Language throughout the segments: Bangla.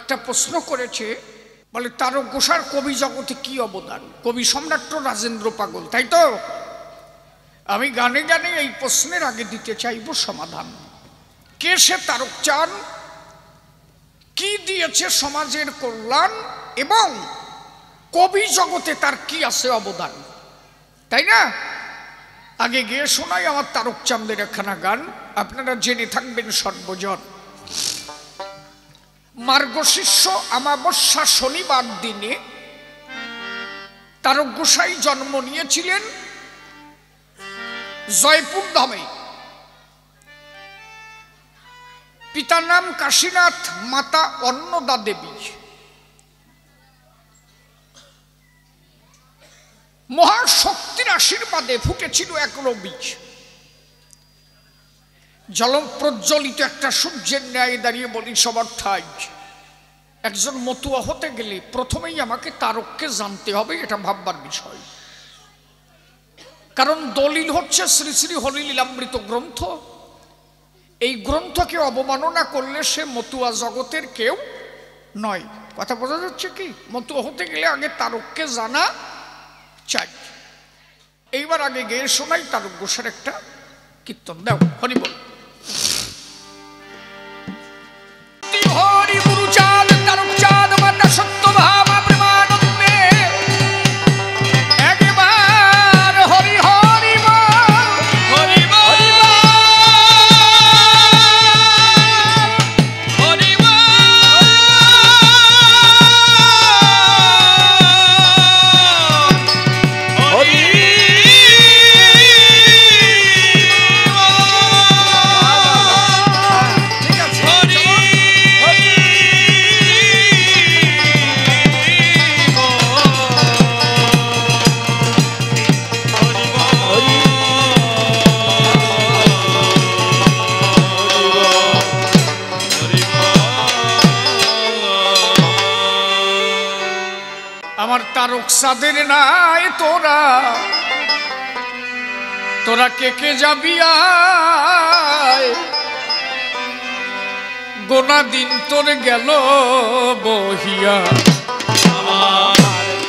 একটা প্রশ্ন করেছে, বলে তারক ঘোষার কবি জগতে কি অবদান? কবি সম্রাট রাজেন্দ্র পাগল, তাই তো? আমি গানে গানে এই প্রশ্নের আগে দিতে চাইব সমাধান। কে সে তারক চাঁদ, কি দিয়েছে সমাজের কল্যাণ, এবং কবি জগতে তার কি আছে অবদান, তাই না? আগে গিয়ে শোনাই আমার তারক চাঁদের একখানা গান, আপনারা জেনে থাকবেন সর্বজন। মার্গশীর্ষ অমাবস্যা শনিবার দিনে তারক গোসাই জন্ম নিয়েছিলেন জয়পুর ধামে। পিতার নাম কাশীনাথ, মাতা অন্নদা দেবী। মহাশক্তির আশীর্বাদে ফুটেছিল এক বীজ। জলম প্রজ্বলিত একটা সূর্যের ন্যায় দাঁড়িয়ে বলি সমর্থায়, একজন মতুয়া হতে গেলে প্রথমেই আমাকে তারককে জানতে হবে, এটা ভাববার বিষয়। কারণ দলিল হচ্ছে শ্রী শ্রী হরিলীলামৃত গ্রন্থ। এই গ্রন্থকে অবমাননা করলে সে মতুয়া জগতের কেউ নয়। কথা বোঝা যাচ্ছে কি? মতুয়া হতে গেলে আগে তারককে জানা চাই। এইবার আগে গেয়ে শোনাই তারক ঘোষের একটা কীর্তন। দাও হরি বল। হরি গুরু চাঁদ তারক চাঁদ মাতা সত্যভামা প্রেমানন্দে একবার হরি হরি বল, হরি বল, হরি বল, হরি আমার তারক চাঁদের নাই তোরা, তোরা কে কে যাবি আয়, গোনা দিন তোর গেল বহিয়া। আমার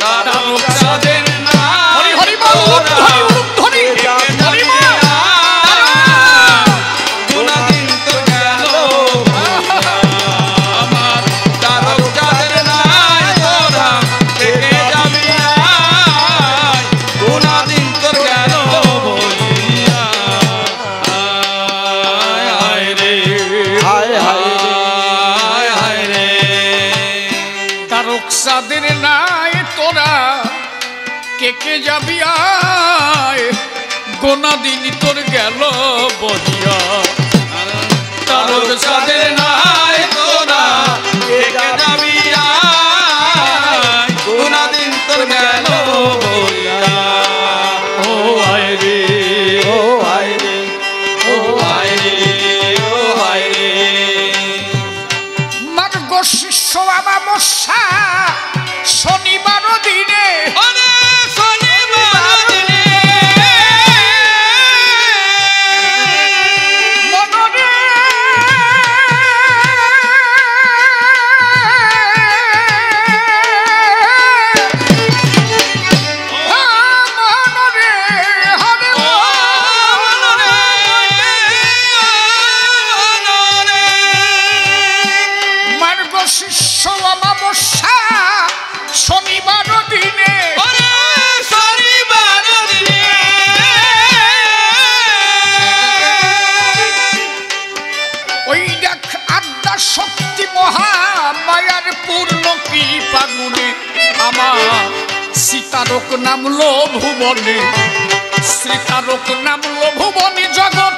তারক চাঁদের নাই, হরি হরি বল, হরি হরি হরি বল, গোনা দিন তোর গেল বহিয়া। আমার তারক চাঁদের নাই তোরা কে কে যাবি আয়, গোনা দিন তোর গেল বহিয়া। আয় আয় রে, হায় হায় রে, তারক চাঁদের নাই তোরা কে কে যাবি আয়, গোনা দিন তোর গেল বহিয়া। তারক চাঁদের নাই তোরা কে কে যাবি আয়, গোনা দিন তোর গেল বহিয়া। ও আয় রে, ও আয় রে, ও আয় রে, ও আয় রে। মার্গশীর্ষ অমাবস্যা শনিবার দিনে, শনিবার দিনে মনরে মার্গশীর্ষ অমাবস্যা শনিবার দিনে, শনিবার দিনে ওই দেখ আদ্যা শক্তি মহা মায়ার পূর্ণ কৃপা গুণে আমার সীতারক নামলো ভুবনে, শ্রীতারক নামলো ভুবনে, জগৎ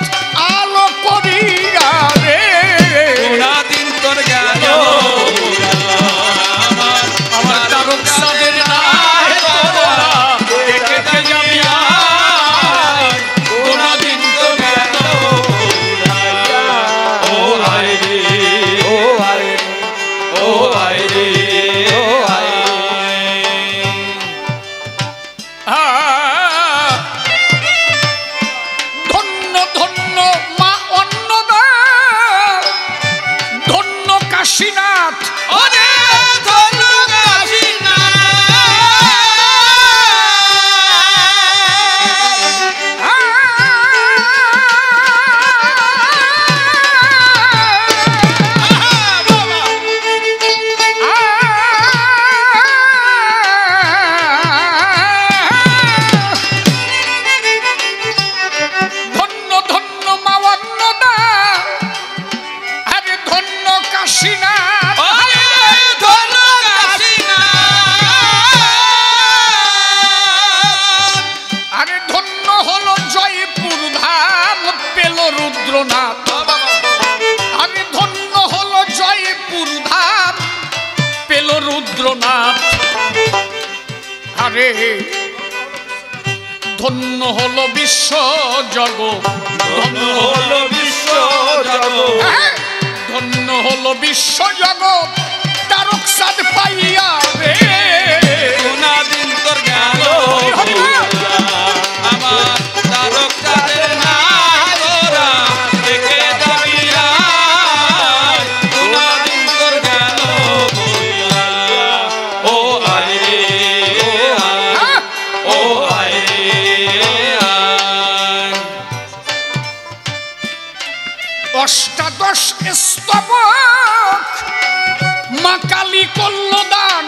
আলো করিয়া রে, গোনা দিন তোর গেল। আমার তারক চাঁদের নাই তোরা কে কে যাবি আয়, গোনা দিন তোর গেল। ও আয় রে, ও আয় রে, ও আয় রে, ও আয় রে। ধন্য ধন্য ধন্য হলো বিশ্ব জগৎ, ধন্য হলো বিশ্ব জগৎ, ধন্য হলো বিশ্ব জগৎ তারক চাঁদ পাইয়া রে। দিন তোর গেল আমার তারক চাঁদের নাগরা দেখে যাবি দিন তোর গেল ও আয় রে ও আয় রে অষ্টাদশ স্তবক মা কালী করল দান।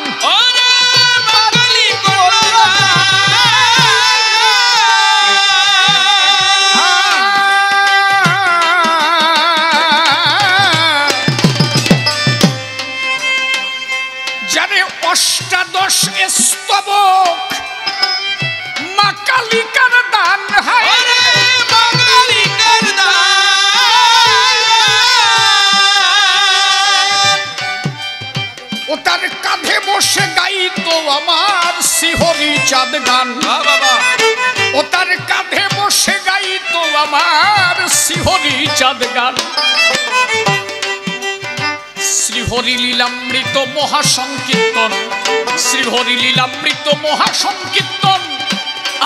জানে অষ্টাদশ স্তবক মা কালিকার দান। হায় ও তার কাঁধে বসে গাইতো আমার শিহরি চাঁদ গান। ও তার কাঁধে বসে গাইতো আমার শিহরি চাঁদ গান। শ্রীহরি লীলামৃত মহাসংকীর্তন, শ্রীহরি লীলামৃত মহাসংকীর্তন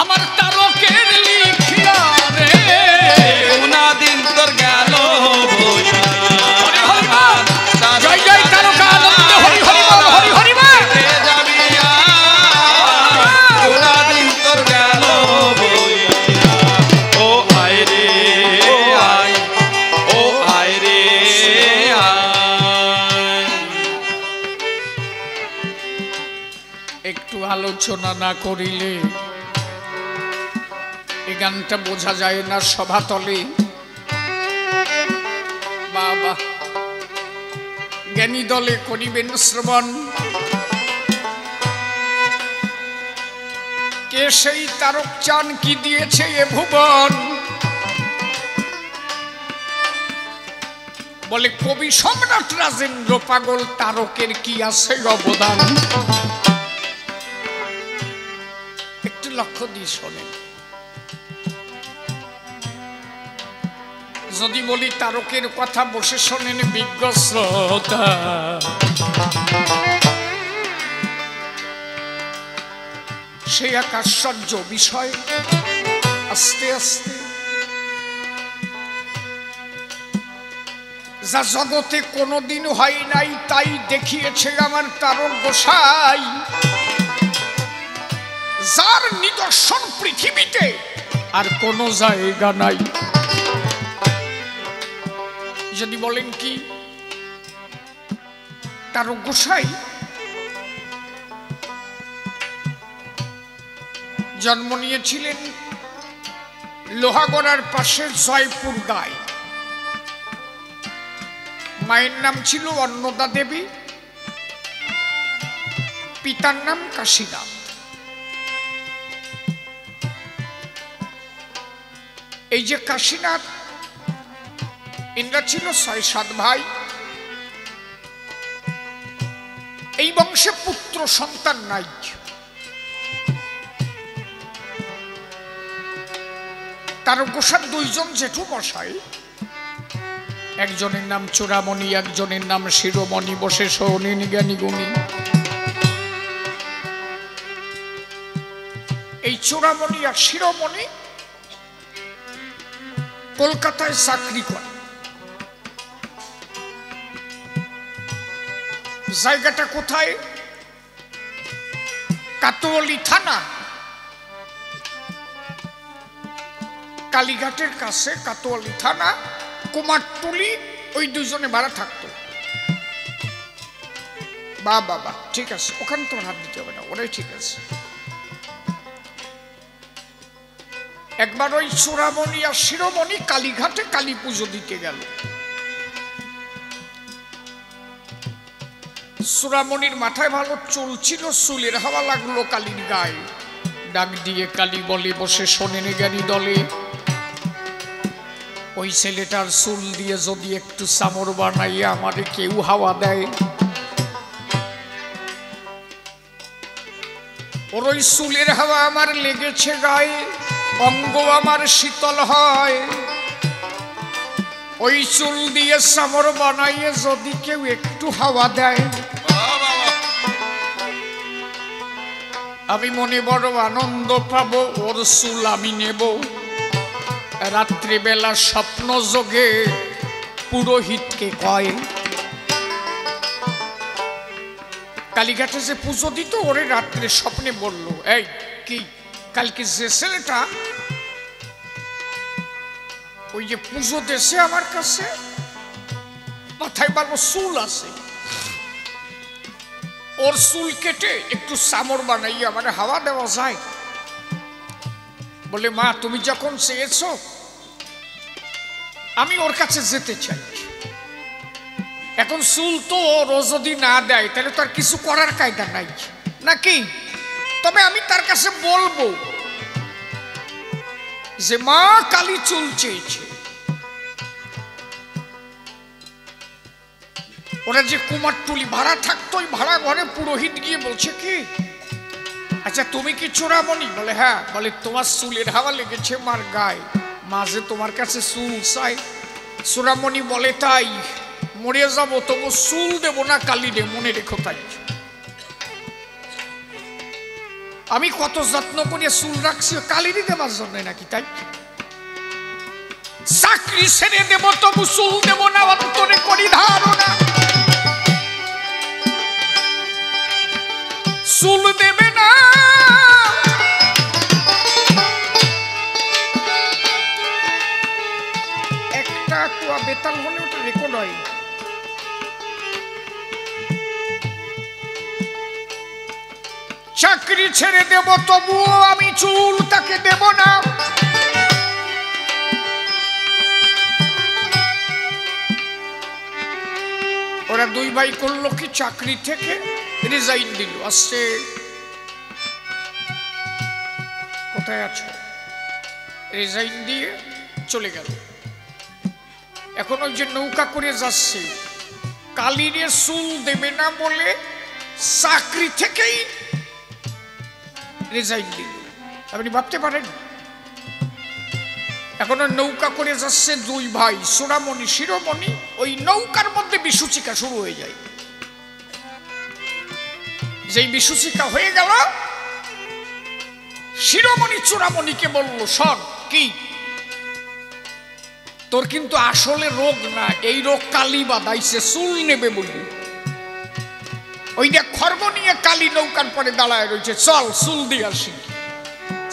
আমার তারকের লিখিয়া রে। দিন তোর গেল জয় জয় তারকা আনন্দ হরি হরি বল হরি হরি বল। দিন তোর গেল ও আয় রে আয় ও আয় রে একটু আলোচনা না করিলে এই গানটা বোঝা যায় না সভাতলে। বাবা জ্ঞানী দলে করিবেন শ্রবণ। কে সেই তারক চান কি দিয়েছে এ ভুবন। বলে কবি সম্রাট রাজেন্দ্র পাগল তারকের কি আছে অবদান। একটু লক্ষ্য দিয়ে শোনেন। যদি বলি তারকের কথা বসে শোনেন বিজ্ঞ শ্রোতা, সেই এক আশ্চর্য বিষয়। আস্তে আস্তে যা জগতে কোনোদিন হয় নাই তাই দেখিয়েছে আমার তারক গোসাই। যার নিদর্শন পৃথিবীতে আর কোনো জায়গা নাই। যদি বলেন কি তারক গোসাই জন্ম নিয়েছিলেন লোহাগড়ার পাশে জয়পুর গাঁয়ে। মায়ের নাম ছিল অন্নদা দেবী, পিতার নাম কাশীনাথ। এই যে কাশীনাথ এরা ছিল ৬-৭ ভাই। এই বংশে পুত্র সন্তান নাই। তারক গোসার ২ জন জেঠু মশাই, একজনের নাম চূড়ামণি, একজনের নাম শিরোমণি, বসে শোনেন জ্ঞানী গুণী। এই চূড়ামণি আর শিরোমণি কলকাতায় চাকরি করে। জায়গাটা কোথায়? কাতোয়ালি থানা, কালীঘাটের কাছে কাতোয়ালি থানা, কুমারটুলি। ওই ২ জনে ভাড়া থাকতো। বাবা ঠিক আছে, ওখানে তোমার হাত দিতে হবে না, ওরাই ঠিক আছে। একবার ওই চূড়ামণি আর শিরোমণি কালীঘাটে কালী পুজো দিতে গেল। চূড়ামণির মাথায় ভালো চুল ছিল, চুলের হাওয়া লাগলো কালীর গায়ে। ডাক দিয়ে কালী বলে, বসে শোনেন জ্ঞানী দলে, ওই ছেলেটার চুল দিয়ে যদি একটু চামর বানাইয়া আমারে কেউ হাওয়া দেয়, ওর ওই চুলের হাওয়া আমার লেগেছে গায়ে, অঙ্গ আমার শীতল হয়। ওই চুল দিয়ে সামর বানাইয়ে যদি কেউ একটু হাওয়া দেয়, আমি মনে বড় আনন্দ পাবো। ওর চুল আমি নেব, রাত্রিবেলা স্বপ্ন যোগে পুরোহিতকে কয়। কালীঘাটে যে পুজো দিত, ওরে রাত্রে স্বপ্নে বলল, এই কি কালকে যে ছেলেটা ওই যে পুজো দেশে আমার কাছে, মাথায় ভালো চুল আছে, ওর চুল কেটে একটু চামর বানাইয়ে আমার হাওয়া দেওয়া যায়? বলে, মা তুমি যখন চেয়েছো, আমি ওর কাছে যেতে চাই। এখন চুল তো ও যদি না দেয় তাহলে তো আর কিছু করার কায়দা নাই নাকি? তবে আমি তার কাছে বলবো যে মা কালী চুল চেয়েছে। ওরা যে কুমারটুলি ভাড়া থাকতো, ওই ভাড়া ঘরে পুরোহিত গিয়ে বলছে কি, আচ্ছা তুমি কি চূড়ামণি? বলে হ্যাঁ। বলে তোমার চুলের হাওয়া লেগেছে মার গায়ে, মাঝে তোমার কাছে চুল চাই। চূড়ামণি বলে, তাই মরে যাবো তবু চুল দেবো না কালী রে, মনে রেখো। তাই আমি কত যত্ন করে চুল রাখছি কালীরই দেবার জন্য নাকি? তাই চাকরি ছেড়ে দেবো তবু চুল দেবো না, অন্তরে করি ধারণা। চুল দেবে না, একটা কুয়া বেতাল হলে ওটা রেকর্ড হয়। চাকরি ছেড়ে দেব তবুও আমি চুল তাকে দেব না। ওরা দুই ভাই করলো কি, চাকরি থেকে রিজাইন দিল। আসছে, কোথায় আছো? রিজাইন দিয়ে চলে গেল। এখন ওই যে নৌকা করে যাচ্ছে, কালীরে চুল দেবে না বলে চাকরি থেকেই রিজাইন দিল। আপনি ভাবতে পারেন, এখন নৌকা করে যাচ্ছে দুই ভাই, চূড়ামণি শিরোমণি। ওই নৌকার মধ্যে বিসূচিকা শুরু হয়ে যায়। যেই বিসূচিকা হয়ে গেল, শিরোমণি চূড়ামণিকে বলল, শোন কি, তোর কিন্তু আসলে রোগ না, এই রোগ কালী বাঁধাইছে, চুল নেবে বলি। ওই যে খর্ব নিয়ে কালী নৌকার পরে দাঁড়ায় রয়েছে, চল চুল দিয়ে আসি।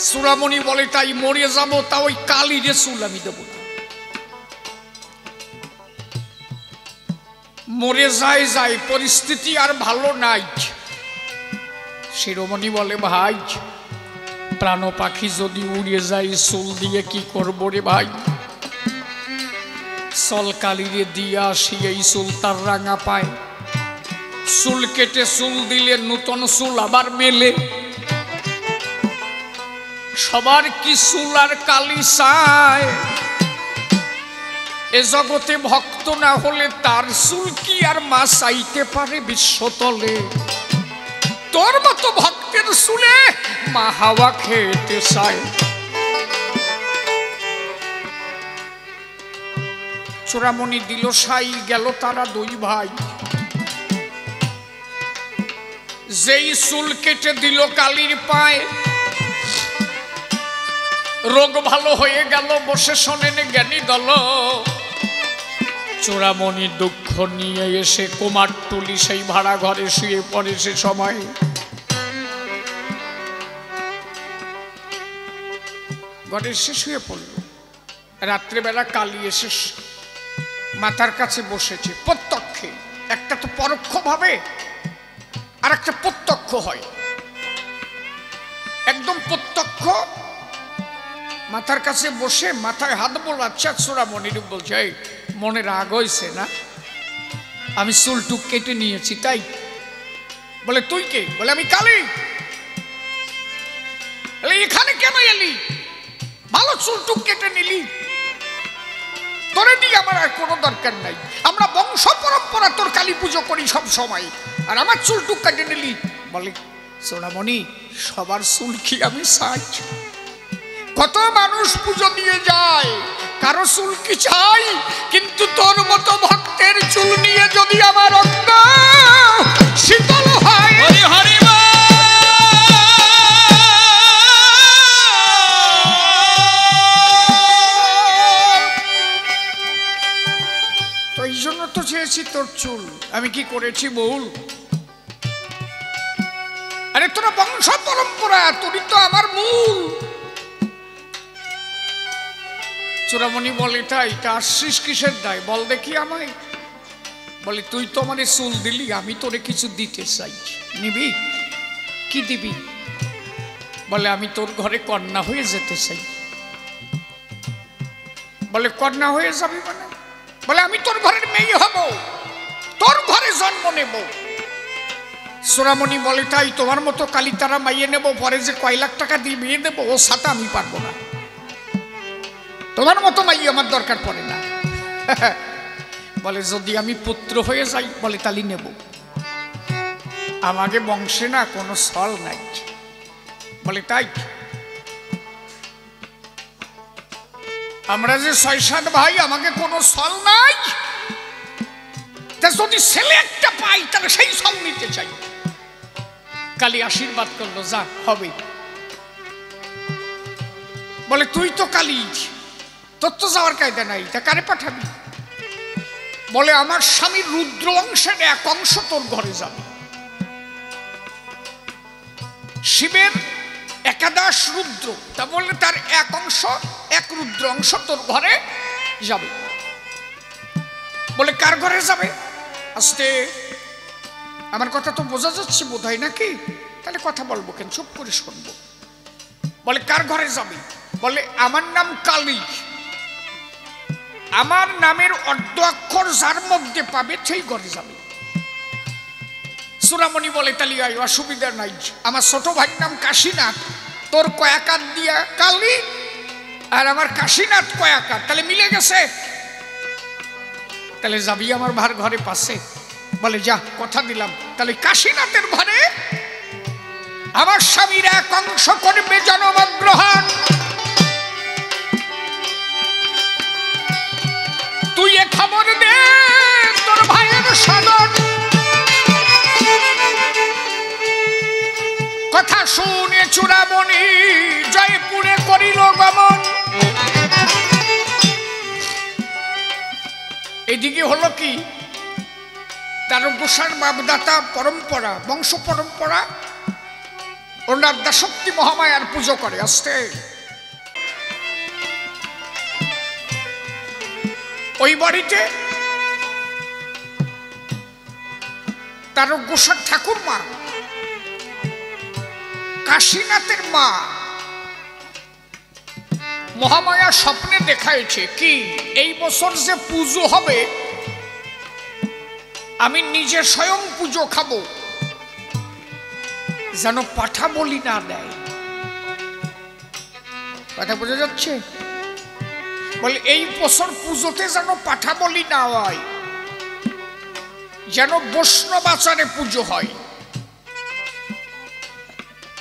চূড়ামণি বলে, তাই মরে যাবো, তা ওই কালী রে চুল আমি দেবো না। মরে যায় যায়, পরিস্থিতি আর ভালো নাই। শিরোমণি বলে, ভাই প্রাণ পাখি যদি উড়ে যায়, চুল দিয়ে কি করবো রে ভাই? চল কালীরে দিয়ে আসি, এই চুল তার রাঙা পায়। চুল কেটে চুল দিলে নূতন চুল আবার মেলে। সবার কি চুল আর কালী চায়? এ জগতে ভক্ত না হলে তার চুল কি আর মা চাইতে পারে বিশ্বতলে? তোর মতো ভক্তের চুলে মা হাওয়া খেতে চায়। চূড়ামণি দিল সাই, গেল তারা দুই ভাই। যেই চুল কেটে দিল কালীর পায়ে, রোগ ভালো হয়ে গেল। বসে শোনেন জ্ঞানী দল। চূড়ামণি দুঃখ নিয়ে এসে কুমারটুলি সেই ভাড়া ঘরে শুয়ে পড়ে। সে সময় ঘরে এসে শুয়ে পড়ল। রাত্রেবেলা কালী এসে মাথার কাছে বসেছে। প্রত্যক্ষে, একটা তো পরোক্ষ ভাবে আর একটা প্রত্যক্ষ হয়। একদম প্রত্যক্ষ মাথার কাছে বসে মাথায় হাত বোলাচ্ছে। চূড়ামণির বলছে, এই মনে রাগ হয়েছে না? আমি চুলটুক কেটে নিয়েছি তাই? বলে, তুই কে? বলে, আমি কালী। এখানে কেন এলি? ভালো চুলটুক কেটে নিলি, তোরে নিয়ে আমার আর কোনো দরকার নাই। আমরা বংশ পরম্পরা তোর কালী পুজো করি সব সময়, আর আমার চুলটুক কেটে নিলি। বলে, সোনামণি, সবার চুল কি আমি চাই? কত মানুষ পুজো দিয়ে যায়, কারো চুল কি চাই? কিন্তু তোর মতো ভক্তের চুল নিয়ে যদি আমার অঙ্গ শীতল হয়, হরি হরি তো এই জন্য তো চেয়েছি তোর চুল। আমি কি করেছি বল? আরে তোরা বংশ পরম্পরা, তুই তো আমার মূল। চূড়ামণি বলে, তাই তা আসছিস কিসের দায় বল দেখি আমায়। বলে, তুই তো মানে চুল দিলি, আমি তোরে কিছু দিতে চাই, নিবি? কি দিবি? বলে, আমি তোর ঘরে কন্যা হয়ে যেতে চাই। বলে, কন্যা হয়ে যাবি মানে? বলে, আমি তোর ঘরের মেয়ে হব, তোর ঘরে জন্ম নেব। চূড়ামণি বলে, তাই তোমার মতো কালিতারা মাইয়ে নেব, পরে যে কয় লাখ টাকা দিয়ে বিয়ে দেবো ও সাথে আমি পারবো না, তোমার মতো মাইয়ে আমার দরকার পড়ে না। বলে, যদি আমি পুত্র হয়ে যাই, বলে তালি নেব। আমাকে বংশে না কোনো ছল নাই। বলে, তাই? আমরা যে ৬-৭ ভাই, আমাকে কোনো ছল নাই। তা যদি ছেলে একটা পাই তাহলে সেই ছল নিতে চাই। কালী আশীর্বাদ করলো, যা হবে। বলে, তুই তো কালী, তোর তো যাওয়ার কায়দা নাই, তা কারে পাঠাবি? বলে, আমার স্বামীর রুদ্র অংশের এক অংশ তোর ঘরে যাবে। শিবের একাদশ রুদ্র, তা বললে তার এক অংশ, এক রুদ্র অংশ তোর ঘরে যাবে। বলে, কার ঘরে যাবে? আস্তে, আমার কথা তো বোঝা যাচ্ছে বোধ হয় নাকি? তাহলে কথা বলবো কেন, চুপ করে শুনবো। বলে, কার ঘরে যাবে? বলে, আমার নাম কালী, আমার নামের অর্ধ অক্ষর যার মধ্যে পাবে সেই ঘরে যাবে। চূড়ামণি বলে, তাহলে অসুবিধা নাই, আমার ছোট ভাইয়ের নাম কাশীনাথ, তোর কয়াকার দিয়া কালী আর আমার কাশীনাথ কয়াকার, তাহলে মিলে গেছে। তাহলে যাবি আমার ভার ঘরে পাশে? বলে, যা, কথা দিলাম। তাহলে কাশীনাথের ঘরে আমার স্বামীর এক অংশ করবে জন্মগ্রহণ। তুই এ খবর দে তোর ভাইয়ের সদন। কথা শুনে চূড়ামণি জয়পুরে করিল গমন। এদিকে হলো কি, তার গোসার বাপদাতা পরম্পরা, বংশ পরম্পরা, ওনার দাশক্তি মহামায়ার পুজো করে আসতে। ওই বাড়িতে তার গোসার ঠাকুর মা কাশীনাথের মা মহামায়া স্বপ্নে দেখাইছে কি, এই বছর যে পুজো হবে আমি নিজে স্বয়ং পুজো খাবো, যেন পাঠা বলি না দেয়। কথা বোঝা যাচ্ছে? বলে, এই বছর পুজোতে যেন পাঠা বলি না হয়, যেন বৈষ্ণব আচারে পুজো হয়।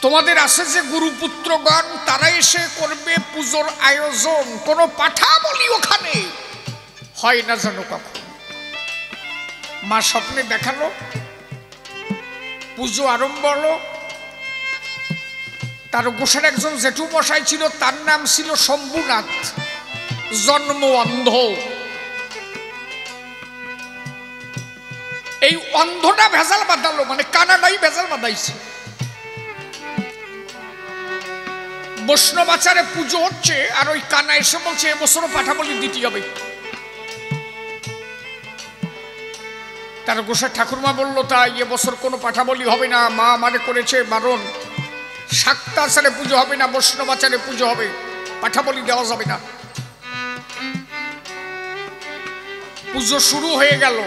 তোমাদের আছে যে গুরুপুত্রগণ, তারা এসে করবে পুজোর আয়োজন, কোনো পাঠা বলি ওখানে হয় না যেন কখন। মা স্বপ্নে দেখালো, পুজো আরম্ভ হলো। তার গোসার একজন জেঠু মশাই ছিল, তার নাম ছিল শম্ভুনাথ, জন্ম অন্ধ। এই অন্ধটা ভেজাল বাঁধালো, মানে কানাডাই ভেজাল বাঁধাইছে। বৈষ্ণব আচারে পুজো হচ্ছে, আর ওই কানা এসে বলছে এবছরও পাঠা বলি দিতে হবে। তার গোসার ঠাকুরমা বললো, তাই এবছর কোনো পাঠা বলি হবে না, মা আমারে করেছে বারণ, শাক্ত আচারে পুজো হবে না, বৈষ্ণব আচারে পুজো হবে, পাঠা বলি দেওয়া যাবে না। পুজো শুরু হয়ে গেল,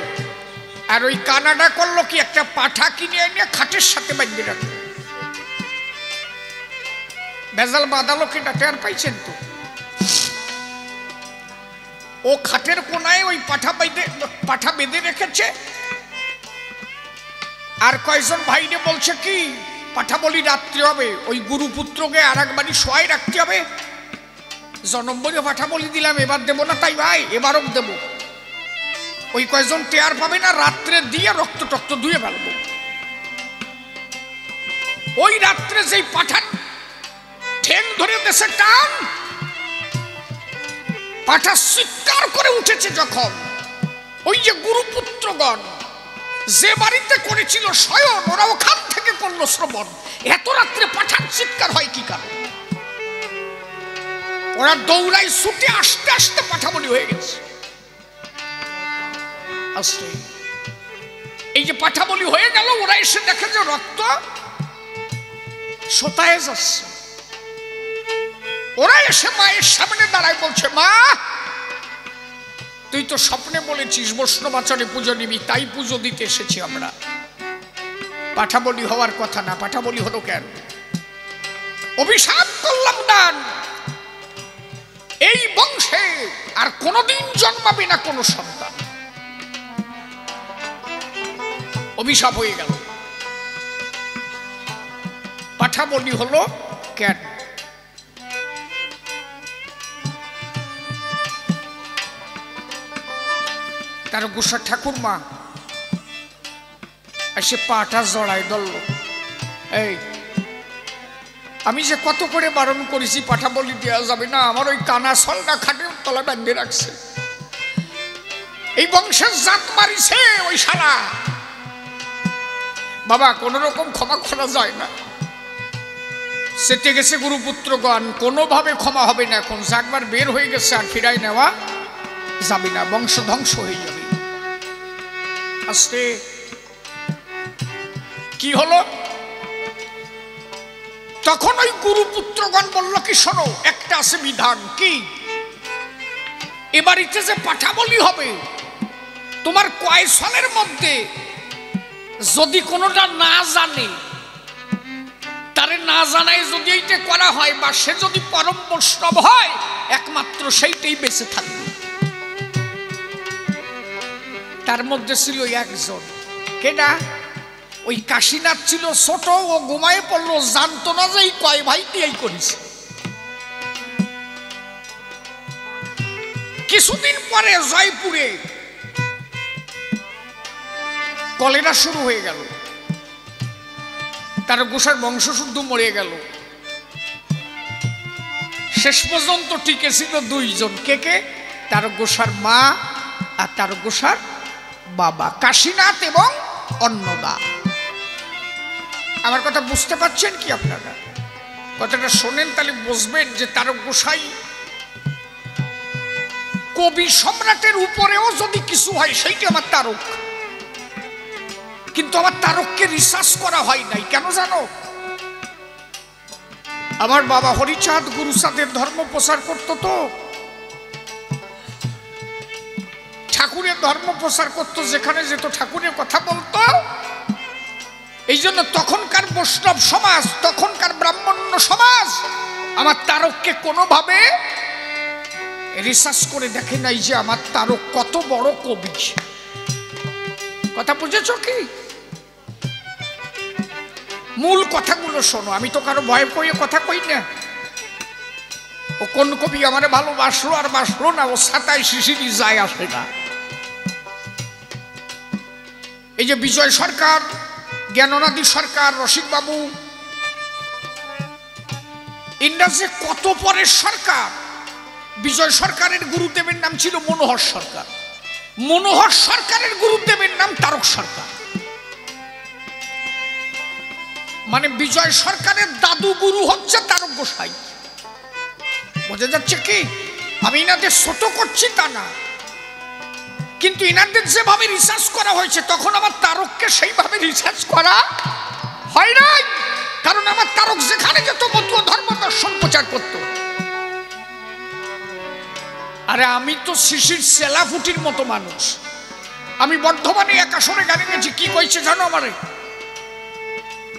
আর ওই কানাডা করলো কি, একটা পাঠা কিনে এনে খাটের সাথে বাঁধিয়ে রাখলো। ভেজাল বাঁধালো কি, টের পাইছেন তো? ও খাটের কোনায় ওই পাঠা বেঁধে রেখেছে, আর কয়েকজন ভাইরে বলছে কি, পাঠা বলি রাত্রে হবে, ওই গুরুপুত্রকে আর একবারই শোয়াই রাখতে হবে। জনম্বরে পাঠা বলি দিলাম, এবার দেবো না তাই ভাই, এবারও দেব। ওই কয়জন টেয়ার পাবে না, রাত্রে দিয়ে রক্ত টক্ত ধুয়ে ফেলবো। ওই রাত্রে যেই পাঠান ঠেং ধরে দেশে টান, পাঠা চিৎকার করে উঠেছে যখন, ওই যে গুরুপুত্রগণ যে বাড়িতে করেছিল শয়ন, ওরা ওখান থেকে করলো শ্রবণ। এত রাত্রে পাঠান চিৎকার হয় কি কারণ? ওরা দৌড়াই ছুটে আসতে আসতে পাঠাবলি হয়ে গেছে। আসলে এই যে পাঠাবলি হয়ে গেল, ওরা এসে দেখে যে রক্ত শোতায় যাচ্ছে। ওরা এসে মায়ের সামনে দাঁড়ায়, বলছে মা তুই তো স্বপ্নে বলেছিস বৈষ্ণবাচরে পুজো নিবি, তাই পুজো দিতে এসেছি আমরা। পাঠাবলি হওয়ার কথা না, পাঠাবলি হলো কেন? অভিশাপ করলাম দান, এই বংশে আর কোনদিন জন্মাবে না কোন সন্তান। অভিশাপ হয়ে গেল। পাঠাবলি হলো কেন? তার গোসা ঠাকুর মা এসে পাটা জড়াই ধরল। এই আমি যে কত করে বারণ করেছি পাঠা বলি দেওয়া যাবে না, আমার ওই কানা সলটা খাটের তলা বেঁধে রাখছে। এই বংশের জাত মারিছে ওই শালা। বাবা কোন রকম ক্ষমা করা যায় না। সেটে গেছে গুরুপুত্রগণ, কোনোভাবে ক্ষমা হবে না। এখন একবার বের হয়ে গেছে, আর ফিরাই নেওয়া যাবে না, বংশ ধ্বংস হয়ে যাবে। আস্তে কি হলো? তখন ওই গুরুপুত্রগণ বলল কি শোনো, একটা আছে বিধান। কি? এ বাড়িতে যে পাঠাবলি হবে, তোমার কয় সালের মধ্যে যদি কোনোটা না জানে, তারে না জানায় যদি এইটা করা হয়, বা সে যদি পরম বৈষ্ণব হয়, একমাত্র সেইটাই বেঁচে থাকবে। তার মধ্যে ছিল একজন, কেডা? ওই কাশীনাথ ছিল ছোট, ও ঘুমায় পড়লো, জানতো না যে এই কয় ভাই দিয়েই করেছে। কিছুদিন পরে জয়পুরে কলেরা শুরু হয়ে গেল, তার গোসার বংশ শুদ্ধ মরে গেল। শেষ পর্যন্ত টিকে ছিল দুইজন। কে কে? তার গোসার মা আর তার গোসার বাবা, কাশীনাথ এবং অন্নদা। আমার কথা বুঝতে পারছেন কি আপনারা? কথাটা শোনেন তাহলে বুঝবেন যে তার গোসাই কবি সম্রাটের উপরেও যদি কিছু হয় সেইটা আমার তারক। কিন্তু আমার তারককে রিসার্চ করা হয় নাই। কেন জানো? আমার বাবা হরিচাঁদ গুরুচাঁদের ধর্ম প্রচার করতো, তো ঠাকুরের ধর্ম প্রচার করতো, যেখানে যেত ঠাকুরের কথা বলতো। এই জন্য তখনকার বৈষ্ণব সমাজ, তখনকার ব্রাহ্মণ্য সমাজ আমার তারককে কোনোভাবে রিসার্চ করে দেখে নাই যে আমার তারক কত বড় কবি। কথা বুঝেছ কি? মূল কথাগুলো শোনো, আমি তো কারো ভয় পেয়ে কথা কই না। ও কোন কবি আমারে ভালোবাসলো আর বাসলো না, ও ছাতায় শিশিরি যায় আসে না। এই যে বিজয় সরকার, জ্ঞাননাদি সরকার, রসিক বাবু, ইন্দ্রাজে কত পরের সরকার। বিজয় সরকারের গুরুদেবের নাম ছিল মনোহর সরকার, মনোহর সরকারের গুরুদেবের নাম তারক সরকার। মানে বিজয় সরকারের দাদু গুরু হচ্ছে তারক গোসাই। বোঝা যাচ্ছে কি? আমি ইনাদের ছোট করছি তা না, কিন্তু ইনাদের যেভাবে রিসার্চ করা হয়েছে, তখন আমার তারককে সেইভাবে রিসার্চ করা হয় নাই। কারণ আমার তারক যেখানে যেত মতুয়া ধর্ম দর্শন প্রচার করত। আরে আমি তো শিশির সেলাফুটির মতো মানুষ। আমি বর্ধমানে এক আসরে গানে গেছি। কি কইছে জানো আমারে?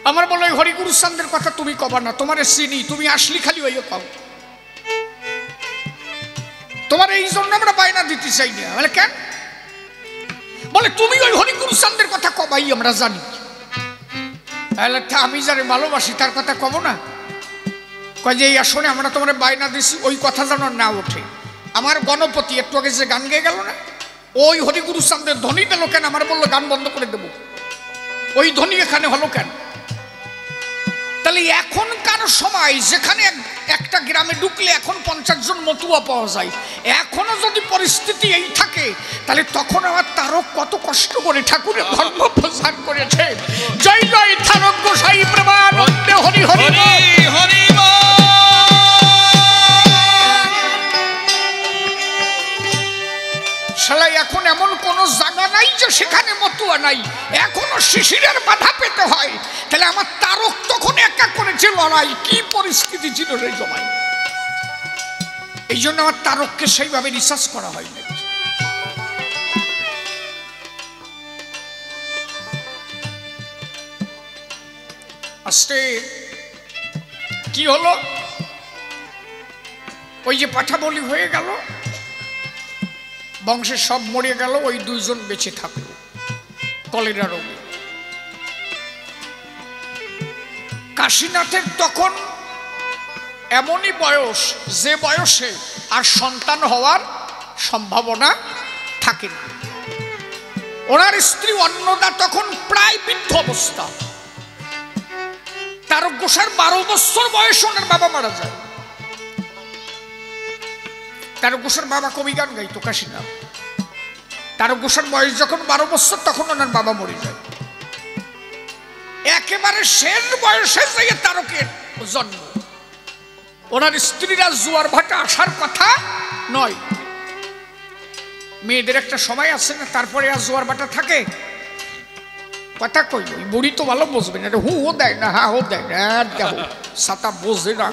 আমার বলে হরিগুরু চাঁদের কথা তুমি কবা না, তোমারে চিনি, তুমি আসলি খালি ওই পাও, তোমার এই জন্য আমরা বায়না দিতে চাই না। বলে কেন? বলে তুমি ওই হরিগুরু চাঁদের কথা কবাই আমরা জানি। তাহলে আমি যারে ভালোবাসি তার কথা কব না? কয় যে এই আসনে আমরা তোমার বায়না দিছি, ওই কথা যেন না ওঠে। আমার গণপতি একটু আগে যে গান গেয়ে গেল না, ওই হরিগুরু চাঁদের ধ্বনি দিল কেন? আমার বললো গান বন্ধ করে দেব, ওই ধ্বনি এখানে হলো কেন? তাহলে এখনকার সময় যেখানে একটা গ্রামে ঢুকলে এখন 50 জন মতুয়া পাওয়া যায়, এখনো যদি পরিস্থিতি এই থাকে, তাহলে তখন আমার তারক কত কষ্ট করে ঠাকুরের ধর্ম প্রচার করেছে। জয় জয় তারক গোসাই প্রেমানন্দে হরি হরি হরি। শালাই এখন এমন কোন জায়গা নাই যে সেখানে মতুয়া নাই, এখনো শিশিরের বাধা পেতে হয়। তাহলে আমার তারক তখন একা করেছে লড়াই, কি পরিস্থিতি ছিল রে জমাই। এই জন্য আমার তারককে সেইভাবে রিসার্চ করা হয়নি। আস্তে কি হলো, ওই যে পাঠা বলি হয়ে গেল, বংশের সব মরে গেল, ওই 2 জন বেঁচে থাকলো কলেরা রোগে। কাশীনাথের তখন এমনই বয়স, যে বয়সে আর সন্তান হওয়ার সম্ভাবনা থাকে না। ওনার স্ত্রী অন্নদা তখন প্রায় বৃদ্ধ অবস্থা। তারক গোসাইর 12 বছর বয়সে ওনার বাবা মারা যায়। তারক গোসাইর বাবা কবি গান গাইতো কাশীনাথ। তারক গোসাইর বয়স যখন 12 বছর, তখন ওনার বাবা মরে যায়। একেবারে শেষ বয়সে যেয়ে তারকের জন্ম। ওনার স্ত্রীরা জোয়ার ভাটা আসার কথা নয়। মেয়েদের একটা সময় আছে না, তারপরে আর জোয়ার ভাটা থাকে? কথা কই, ওই বুড়ি তো ভালো বুঝবে না, হু ও দেয় না, হা ও দেয় না, দেখো সাতা বোঝে না।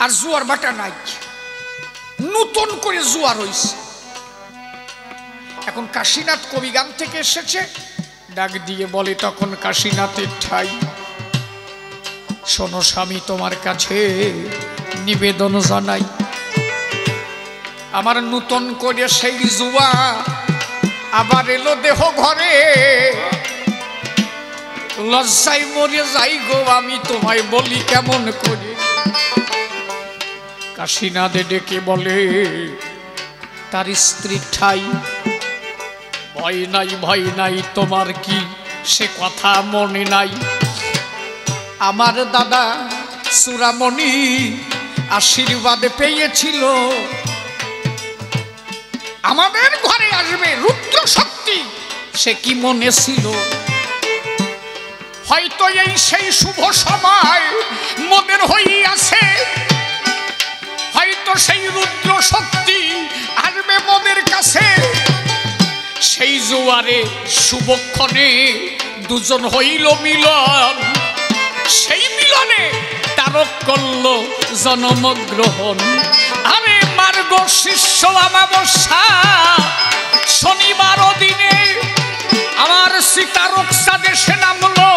আর জোয়ার ভাটা নাই, নতুন করে জোয়ার হইছে। এখন কাশীনাথ কবিগান থেকে এসেছে, ডাক দিয়ে বলে তখন কাশীনাথের ঠাই, শোনো স্বামী তোমার কাছে নিবেদন জানাই, আমার নতুন করে সেই জুয়া আবার এলো দেহ ঘরে, লজ্জায় মরে যাই গো আমি তোমায় বলি কেমন করে। কাশীনাথে ডেকে বলে তার স্ত্রী ঠাই, ভয় নাই তোমার কি সে কথা মনে নাই, আমার দাদা চূড়ামণি আশীর্বাদ পেয়েছিল, আমাদের ঘরে আসবে রুদ্র শক্তি, সে কি মনে ছিল। হয়তো এই সেই শুভ সময় মোদের হইয়াছে, হয়তো সেই রুদ্র শক্তি আসবে মোদের কাছে, সেই জোয়ারে শুভক্ষণে 2 জন হইল মিলন, সেই মিলনে তারক করল জন্মগ্রহণ। আরে মার্গ শিষ্য অমাবস্যা শনিবার দিনে আমার সীতারক দেশে নামলো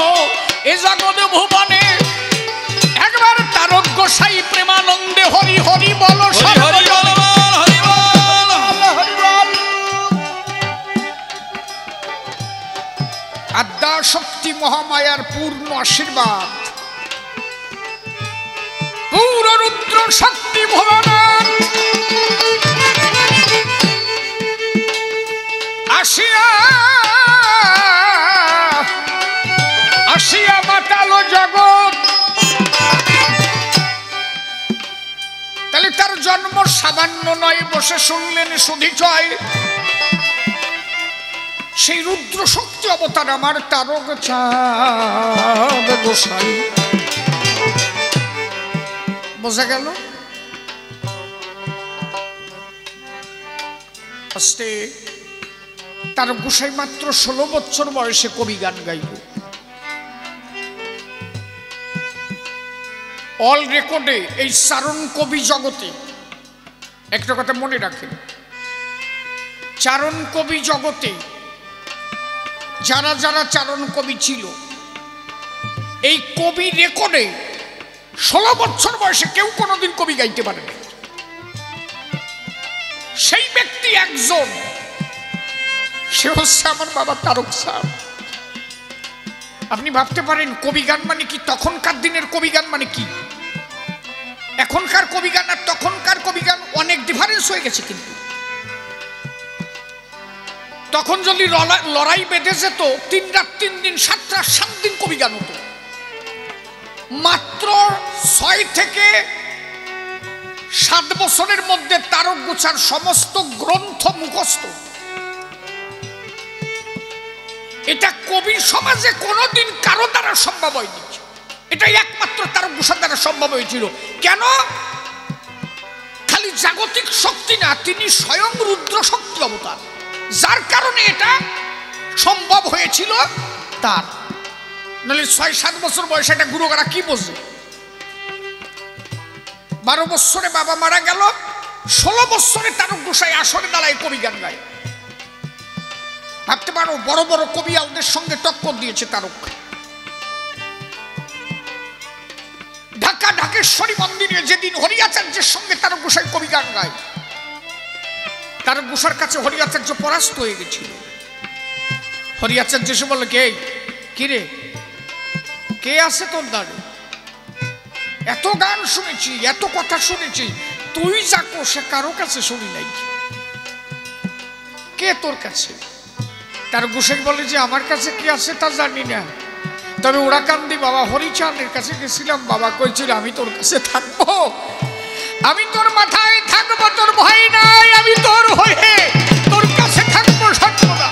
এ জগৎ ভুবনে। একবার তারক গোসাই প্রেমানন্দে হরি হরি বল, আদ্যা শক্তি মহামায়ার পূর্ণ আশীর্বাদ, পূর্ণ রুদ্র শক্তি ভগবান আসিয়া আসিয়া মাতালো জগৎ। তাহলে তার জন্ম সামান্য নয়, বসে শুনলেন সুধিচয়, সেই রুদ্র শক্তি অবতার আমার তারক চাঁদ গোসাই। বোঝা গেল? আস্তে তারক গোসাই মাত্র 16 বছর বয়সে কবি গান গাইল। অল রেকর্ডে এই চারণ কবি জগতে একটা কথা মনে রাখেন, চারণ কবি জগতে যারা যারা চারণ কবি ছিল, এই কবি রেকর্ডে 16 বছর বয়সে কেউ কোনোদিন কবি গাইতে পারে না। সেই ব্যক্তি একজন, সে হচ্ছে আমার বাবা তারক সাহেব। আপনি ভাবতে পারেন কবি গান মানে কি, তখনকার দিনের কবি গান মানে কি। এখনকার কবি গান আর তখনকার কবি গান অনেক ডিফারেন্স হয়ে গেছে। কিন্তু তখন যদি লড়াই বেঁধে যেত 3 রাত 3 দিন 7 রাত 7 দিন কবি গান হতো। মাত্র 6 থেকে 7 বছরের মধ্যে তারক গোছার সমস্ত গ্রন্থ মুখস্থ। এটা কবি সমাজে কোনোদিন কারো দ্বারা সম্ভব হয়নি, এটাই একমাত্র তারক গোছার দ্বারা সম্ভব হয়েছিল। কেন? খালি জাগতিক শক্তি না, তিনি স্বয়ং রুদ্র শক্তি অবতার, যার কারণে এটা সম্ভব হয়েছিল তার। নাহলে 6-7 বছর বয়সে একটা গুরুগারা কি বোঝে। 12 বছরে বাবা মারা গেল, 16 বছরে তারক গোসাই আসরে দাঁড়ায় কবি গান গায়। ভাবতে পারো, বড় বড় কবিয়ালদের সঙ্গে টক্কর দিয়েছে তারক। ঢাকা ঢাকেশ্বরী মন্দিরে যেদিন হরিয়াচার্যের সঙ্গে তারক গোসাই কবি গান গায়, তারক গোসার কাছে হরিয়াচার্য পরাস্ত হয়ে গেছিল। হরিয়াচার্য এসে বলল, কে কিরে, কে আছে তোর দ্বারে? এত গান শুনেছি, এত কথা শুনেছি, তুই যা কর সে কারো কাছে শুনি নাই, কে তোর কাছে? তার গোসাই বলে যে আমার কাছে কি আছে তা জানি না, তবে ওরাকান্দি বাবা হরিচাঁদের কাছে গেছিলাম, বাবা কইছিল আমি তোর কাছে থাকবো, আমি তোর মাথায় থাকবো, তোর ভয় নাই, আমি তোর হয়ে তোর কাছে থাকবো সর্বদা।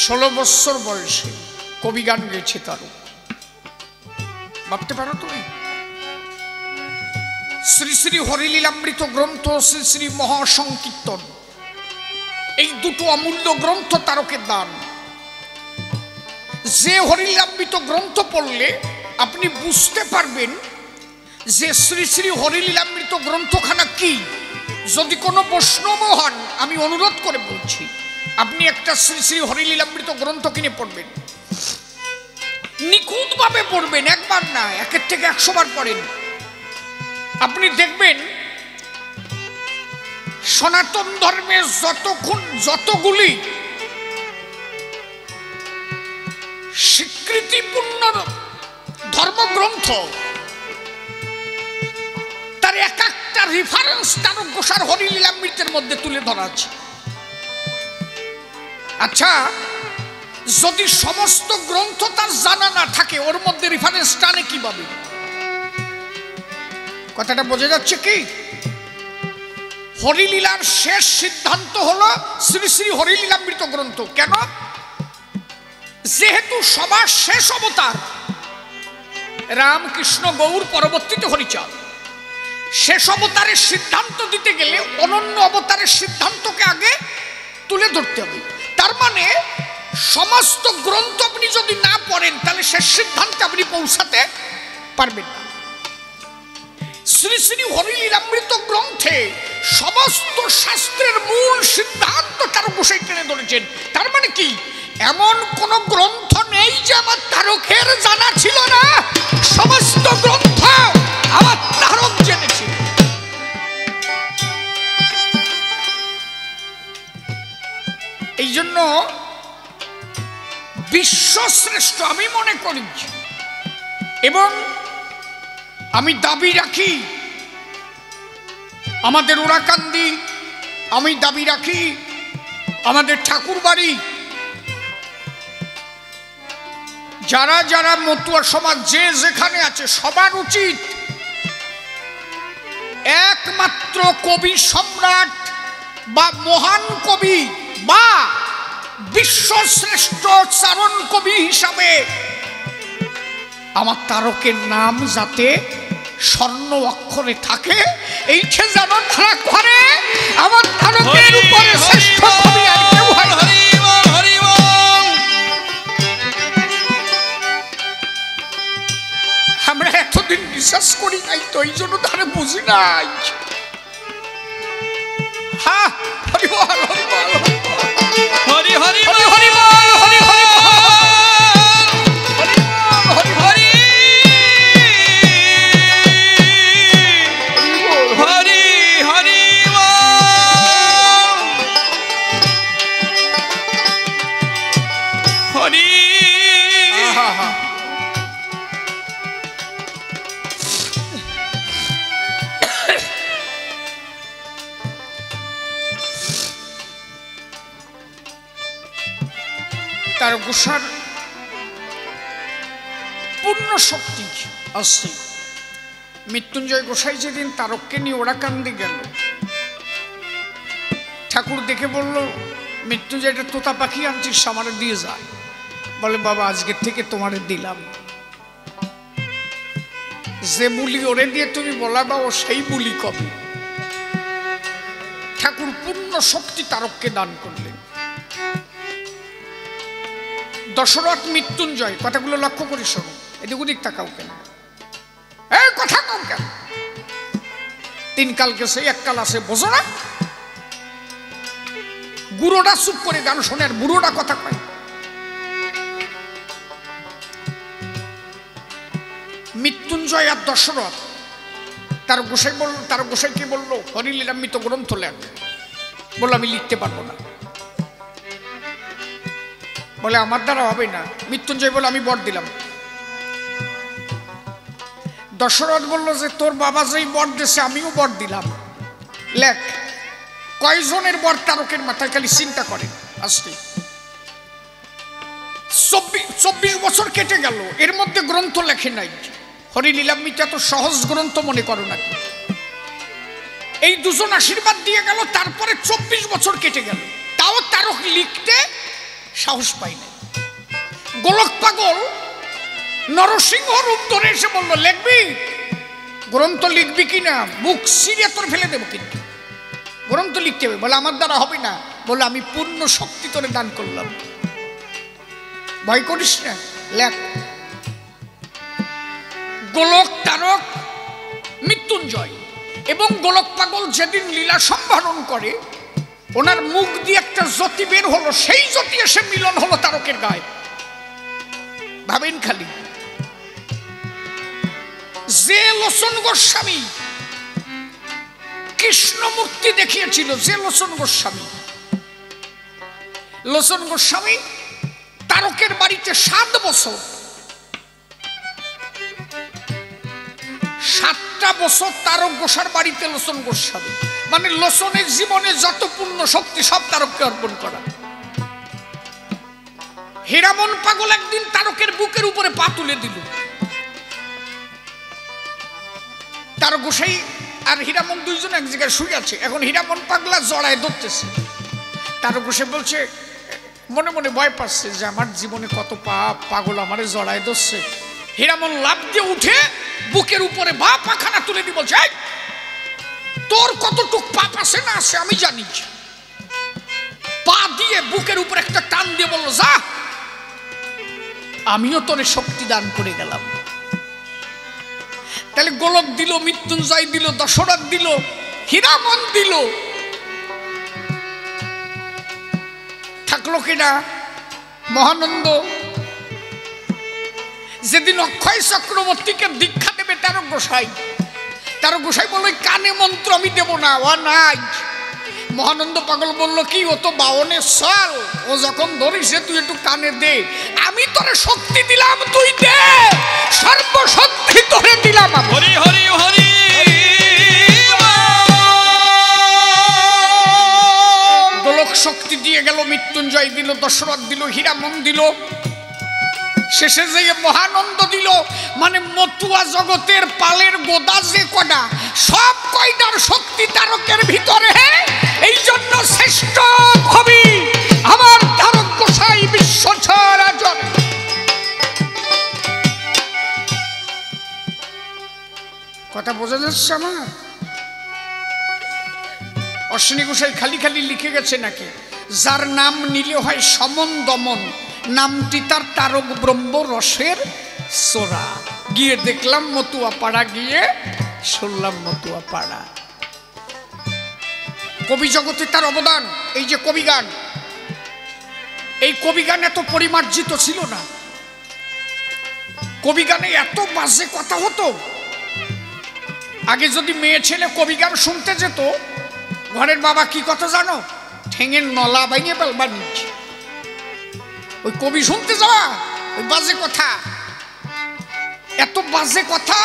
16 বছর বয়সে কবি গান গেছে তারক। ভাবতে পারো তুমি? শ্রী শ্রী হরিলীলামৃত গ্রন্থ, শ্রী শ্রী মহাসংকীর্তন, এই দুটো অমূল্য গ্রন্থ তারকের দান। যে হরিলীলামৃত গ্রন্থ পড়লে আপনি বুঝতে পারবেন যে শ্রী শ্রী হরিলীলামৃত গ্রন্থখানা কি। যদি কোনো বৈষ্ণব হন, আমি অনুরোধ করে বলছি, আপনি একটা শ্রী শ্রী হরিলীলামৃত গ্রন্থ কিনে পড়বেন, নিখুঁতভাবে পড়বেন, একবার না 1 থেকে 100 বার পড়েন। আপনি দেখবেন সনাতন ধর্মের যতগুলি স্বীকৃতিপূর্ণ ধর্মগ্রন্থ, তার এক একটা রেফারেন্স তারক গোসার হরিলীলামৃতের মধ্যে তুলে ধরা আছে। আচ্ছা, যদি সমস্ত গ্রন্থ তার জানা না থাকে, ওর মধ্যে রেফারেন্স টানে কিভাবে? কথাটা বোঝা যাচ্ছে কি? হরিলীলার শেষ সিদ্ধান্ত হলো শ্রী শ্রী হরিলীলামৃত গ্রন্থ। কেন? যেহেতু সবার শেষ অবতার রামকৃষ্ণ গৌর, পরবর্তীতে হরিচাঁদ, শেষ অবতারের সিদ্ধান্ত দিতে গেলে অনন্য অবতারের সিদ্ধান্তকে আগে তুলে ধরতে হবে। তার মানে সমস্ত গ্রন্থ আপনি যদি না পড়েন, তাহলে শেষ সিদ্ধান্তে আপনি পৌঁছাতে পারবেন না। শ্রী শ্রী হরিলীলামৃত গ্রন্থে সমস্ত শাস্ত্রের মূল সিদ্ধান্ত তারক গোসাই টেনে ধরেছেন। তার মানে কি, এমন কোন গ্রন্থ নেই যে আমার তারকের জানা ছিল না, সমস্ত গ্রন্থ আমার তারক জেনেছে। এই জন্য বিশ্বশ্রেষ্ঠ আমি মনে করি এবং আমি দাবি রাখি, আমাদের ওরাকান্দি, আমি দাবি রাখি আমাদের ঠাকুরবাড়ি, যারা যারা মতুয়া সমাজ যে যেখানে আছে, সবার উচিত একমাত্র কবি সম্রাট বা মহান কবি বা বিশ্বশ্রেষ্ঠ চারণ কবি হিসাবে আমার তারকের নাম যাতে স্বর্ণ অক্ষরে থাকে, এইটা যেন তারা করে। আমার তারকের উপরে শ্রেষ্ঠ কবি আর কেউ হয় না। আমরা এতদিন বিশ্বাস করি নাই, তো এই জন্য তারা বুঝি নাই। হ্যাঁ, হরি বল, হরি বল, হরি হরি হরি হরি বল, হরি হরি হরি হরি হরি আহা। তার গোসার পূর্ণ শক্তি আসছে। মৃত্যুঞ্জয় গোসাই যেদিন তারককে নিয়ে ওরাকান্দি গেল, ঠাকুর দেখে বলল, মৃত্যুঞ্জয় এটা তোতা পাখি আনছিস, আমারে দিয়ে যা। বলে, বাবা আজকের থেকে তোমারে দিলাম, যে বুলি ওরে দিয়ে তুমি বলাবা ও সেই বুলি কবে। ঠাকুর পূর্ণ শক্তি তারককে দান করলেন। দশরথ মৃত্যুঞ্জয় কথাগুলো লক্ষ্য করে শোনো, এদিক ওদিক তাকাও কেন, কথা কম কেন? তিন কাল গেছে, এক কাল আছে, বোঝো না? গুরুটা চুপ করে গান শোনে আর বুড়োটা কথা কয়। মৃত্যুঞ্জয় আর দশরথ তার গোসাই বলল, তার গোসাইকে বললো, হরিলীলামৃত গ্রন্থ লেখ। বললো, আমি লিখতে পারবো না। বলে, আমার দ্বারা হবে না। মৃত্যুঞ্জয় বলে, আমি বর দিলাম। দশরথ বলল যে, তোর বাবা যেই বর দিয়েছে আমিও বর দিলাম, লেখ। কয়জনের বর তারকের মাথায় খালি চিন্তা করেন। আসতে 24 বছর কেটে গেল, এর মধ্যে গ্রন্থ লেখে নাই। হরিলীলামৃত এত সহজ গ্রন্থ মনে করো নাকি? এই দুজন আশীর্বাদ দিয়ে গেল, তারপরে 24 বছর কেটে গেল, তাও তারক লিখতে সাহস পাই না। গোলক পাগল নরসিংহ রূপ ধরে এসে বলল, লিখবি? গ্রন্থ লিখবি কিনা? বুক সিরিয়া তোর ফেলে দেবো, কিন্তু গ্রন্থ লিখতে হবে। বলে, আমার দ্বারা হবে না। বলে, আমি পূর্ণ শক্তি তোরে দান করলাম, ভয় করিস না, লেখ। গোলক তারক মৃত্যুঞ্জয় এবং গোলক পাগল যেদিন লীলা সম্ভারণ করে, ওনার মুখ দিয়ে একটা জ্যোতি বের হলো, সেই জ্যোতি এসে মিলন হলো তারকের গায়ে। ভাবেন খালি, যে লোচন গোস্বামী কৃষ্ণ মূর্তি দেখিয়েছিল, যে লোচন গোস্বামী, লোচন গোস্বামী তারকের বাড়িতে 7 বছর, 7টা বছর তারক গোসার বাড়িতে লোচন গোস্বামী, মানে লোচনের জীবনে যত পূর্ণ শক্তি সব তারককে অর্পণ করা। হীরামন পাগল একদিন তারকের বুকের উপরে পা তুলে দিল। তারক গোসাই আর হীরামন দুইজন এক জায়গায় শুয়ে আছে। এখন হীরামন পাগলা জড়ায় ধরতেছে। তারক গোসাই বলছে, মনে মনে ভয় পাচ্ছে যে আমার জীবনে কত পাপ, পাগল আমারে জড়ায় ধরছে। হীরামন লাফ দিয়ে উঠে বুকের উপরে বা পাখানা তুলে দিয়ে বলছে, তোর কতটুক পাপ আছে না আছে আমি জানি। পা দিয়ে বুকের উপর একটা টান দিয়ে বলল, যা, আমিও তোরে শক্তি দান করে গেলাম। তাহলে গোলক দিল, মৃত্যুঞ্জয় দিল, দশরথ দিল, হীরামন দিল, থাকলো কিনা মহানন্দ। যেদিন অক্ষয় চক্রবর্তীকে দীক্ষা দেবে তারক গোসাই, তারক গোসাই বলল, কানে মন্ত্র আমি দেব না, ও নাই। মহানন্দ পাগল বলল, কি ও তো বাওনের সাল, ও যখন ধরিস তুই একটু কানে দে, আমি তোরে শক্তি দিলাম, তুই দে, সর্বশক্তি তোরে দিলাম। হরি হরি হরি গোলক শক্তি দিয়ে গেল, মৃত্যুঞ্জয় দিল, দশরথ দিল, হীরামন দিল, শেষে যেয়ে মহানন্দ দিল। মানে মতুয়া জগতের পালের গোদা যে কটা, সব কয়টার শক্তি তারকের ভিতরে। এই জন্য শ্রেষ্ঠ কবি আমার তারক গোসাই বিশ্ব ছাড়া জনে। কথা বোঝা যাচ্ছে আমার? অশ্বিনী গোসাই খালি খালি লিখে গেছে নাকি? যার নাম নিলে হয় সমন দমন, নামটি তার তারক ব্রহ্ম রসের সোরা। গিয়ে দেখলাম মতুয়া পাড়া, গিয়ে শুনলাম মতুয়া পাড়া। কবি জগতে তার অবদান। এই যে কবিগান, এই কবিগান এত পরিমার্জিত ছিল না। কবিগানে এত বাজে কথা হতো। আগে যদি মেয়ে ছেলে কবিগান শুনতে যেত, ঘরের বাবা কি কথা জানো? ঠেঙের নলা বাইয়ে ফেলবার নিচ্ছে। ওই কবি শুনতে যাওয়া, ওই বাজে কথা, এত বাজে কথা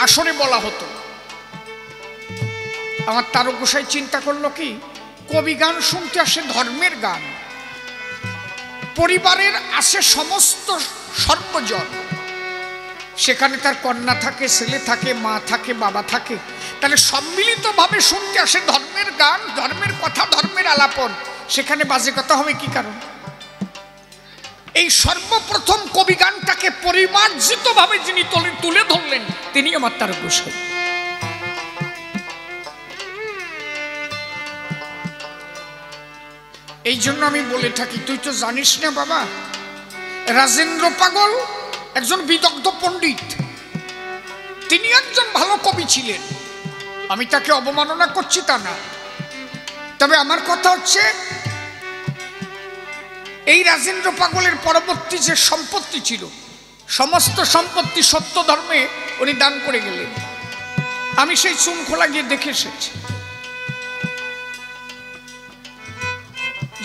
আসরে বলা হতো। আমার তারক গোসাই চিন্তা করলো কি, কবি গান শুনতে আসে ধর্মের গান, পরিবারের আসে সমস্ত সর্বজন, সেখানে তার কন্যা থাকে, ছেলে থাকে, মা থাকে, বাবা থাকে, তাহলে সম্মিলিতভাবে শুনতে আসে ধর্মের গান, ধর্মের কথা, ধর্মের আলাপন, সেখানে বাজে কথা হবে কি কারণ? এই সর্বপ্রথম কবি গানটাকে পরিমার্জিত ভাবে যিনি তুলে ধরলেন তিনি আমার তারক গোসাই। এই জন্য আমি বলে থাকি, তুই তো জানিস না বাবা, রাজেন্দ্র পাগল একজন বিদগ্ধ পণ্ডিত, তিনি একজন ভালো কবি ছিলেন, আমি তাকে অবমাননা করছি তা না, তবে আমার কথা হচ্ছে এই রাজেন্দ্র পাগলের পরবর্তী যে সম্পত্তি ছিল, সমস্ত সম্পত্তি সত্য ধর্মে উনি দান করে গেলেন। আমি সেই চুনখোলা গিয়ে দেখে এসেছি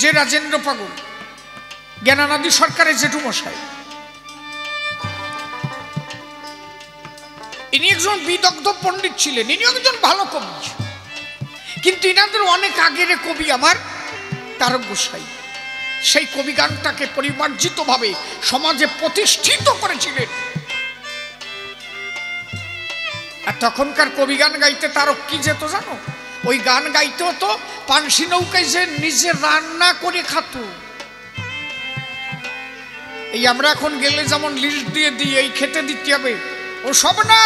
যে রাজেন্দ্র পাগল জ্ঞানানন্দী সরকারের জেঠু মশাই, ইনি একজন বিদগ্ধ পণ্ডিত ছিলেন, ইনি একজন ভালো কবি, কিন্তু ইনাদের অনেক আগের কবি আমার তারক গোসাই সেই কবি গানটাকে পরিমার্জিত ভাবে সমাজে প্রতিষ্ঠিত করেছিলেন। আর তখনকার কবি গান গাইতে তারক কি যেত জানো? ওই গান গাইতে হতো পানসি নৌকায় যে নিজে রান্না করে খাত। এই আমরা এখন গেলে যেমন লিস্ট দিয়ে দিই এই খেতে দিতে হবে, ও সব না,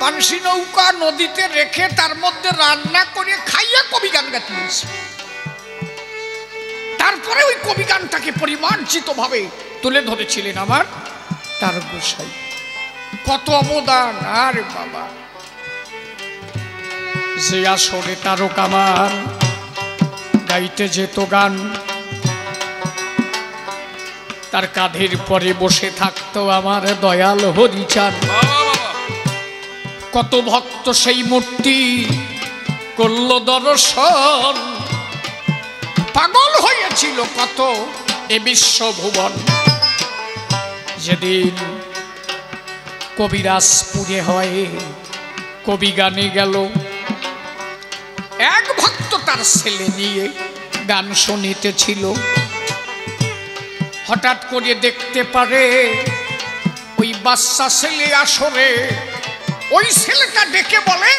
পানসি নৌকা নদীতে রেখে তার মধ্যে রান্না করে খাইয়া কবি গান গাইতে হয়েছে। তারপরে ওই কবি গানটাকে পরিমার্জিত ভাবে তুলে ধরেছিলেন আমার তারক গোসাই। কত অবদান! আরে বাবা, যে আসরে তারক আমার গাইতে যেত গান, তার কাঁধের পরে বসে থাকতো আমার দয়াল হরিচাঁদ। কত ভক্ত সেই মূর্তি করল দর্শন, পাগল হয়েছিল কত এ বিশ্বভুবন। যেদিন কবিরাজপুরে হয় কবি গানে গেল, এক ভক্ত তার ছেলে নিয়ে গান শুনিতেছিল, হঠাৎ করে দেখতে পারে ওই বাচ্চা ছেলে আসরে, ওই ছেলেটা ডেকে বলে,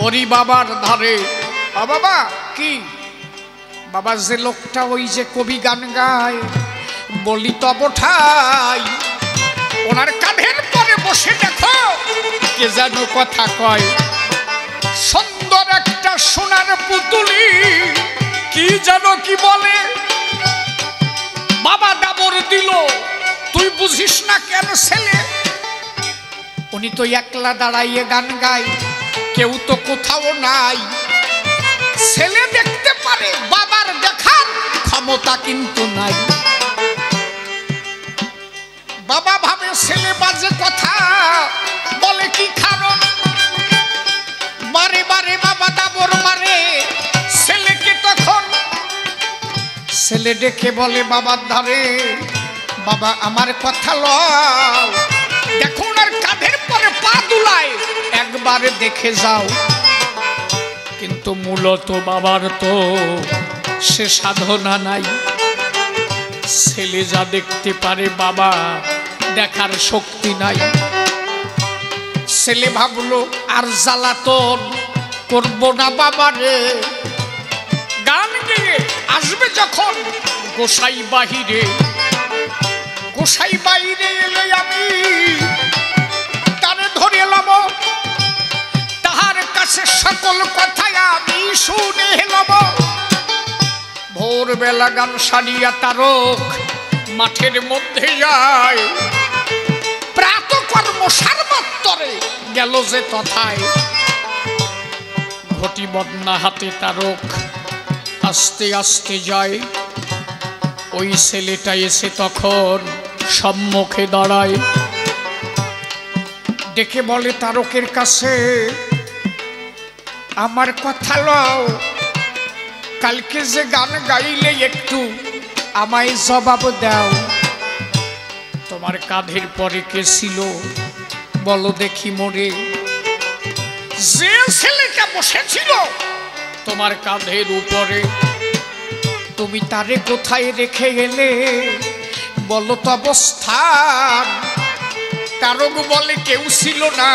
ওরি বাবার ধারে। বাবা কি বাবা, যে লোকটা ওই যে কবি গান গায়, বলি তব ঠাই, ওনার কাঁধের পরে বসে দেখো কে যেন কথা কয়, সুন্দর একটা সোনার পুতুলি, কি যেন কি বলে, বাবা ডাবর দিল, তুই বুঝিস না কেন ছেলে? উনি তো একলা দাঁড়াইয়ে গান গায়, কেউ তো কোথাও নাই, ছেলে দেখতে পারে, বাবার দেখার ক্ষমতা কিন্তু নাই। বাবা ভাবে ছেলে বাজে কথা বলে, কি কারণ? বারে বারে বাবা দাবর মারে ছেলেকে। তখন ছেলে ডেকে বলে বাবার ধারে, বাবা আমার কথা লও, দেখো ওনার কাঁধের পরে পা দুলায়, একবারে দেখে যাও। কিন্তু মূলত বাবার তো সে সাধনা নাই, ছেলে যা দেখতে পারে বাবা দেখার শক্তি নাই। ছেলে ভাবলো আর জ্বালাতন করব না বাবারে, গান গেয়ে আসবে যখন গোসাই বাহিরে, গোসাই বাইরে এলে আমি তারে ধরে এলাম, তাহার কাছে সকল কথাই আমি শুনে এলাম। ভোরবেলা গান সারিয়া তারক মাঠের মধ্যে যায়, প্রাতকর্ম সার্বত্তরে গেল যে তথায়। ঘটি বদনা হাতে তারক আস্তে আস্তে যায়, ওই ছেলেটা এসে তখন সম্মুখে দাঁড়ায়, ডেকে বলে তারকের কাছে, আমার কথা লও, কালকে যে গান গাইলে একটু আমায় জবাব দাও, তোমার কাঁধের পরে কে ছিল বলো দেখি মোরে। যে ছেলেটা বসেছিল তোমার কাঁধের উপরে, তুমি তারে কোথায় রেখে গেলে বলো তো অবস্থান। তারক বলে কেউ ছিল না,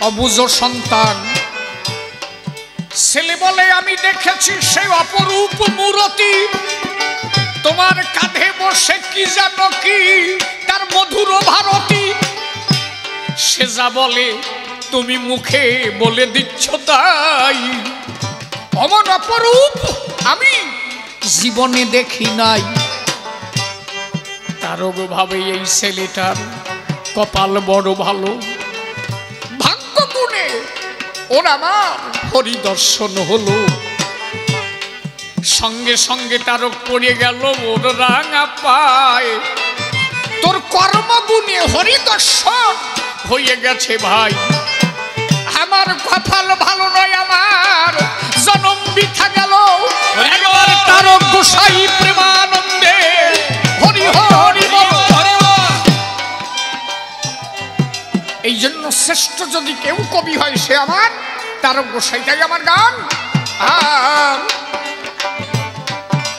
অবুঝ সন্তান। ছেলে বলে আমি দেখেছি সে অপরূপ মূরতি, তোমার কাঁধে বসে কি জানো কি তার মধুর ভারতী। সে যা বলে তুমি মুখে বলে দিচ্ছ তাই, অমন অপরূপ আমি জীবনে দেখি নাই। তারক ভাবে এই ছেলেটার কপাল বড় ভালো, ভাগ্য গুণে ওর আমার হরিদর্শন হলো। সঙ্গে সঙ্গে তারক পড়ে গেল ওর রাঙা পায়, তোর কর্মগুণে হরিদর্শন হয়ে গেছে ভাই। আমার কপাল ভালো নয়, আমার জনম বৃথা গেল। একবার তারক গোসাই প্রেমানন্দে হরি হরি বল। এই জন্য শ্রেষ্ঠ যদি কেউ কবি হয় সে আমার তারক গোসাইটাই আমার গান।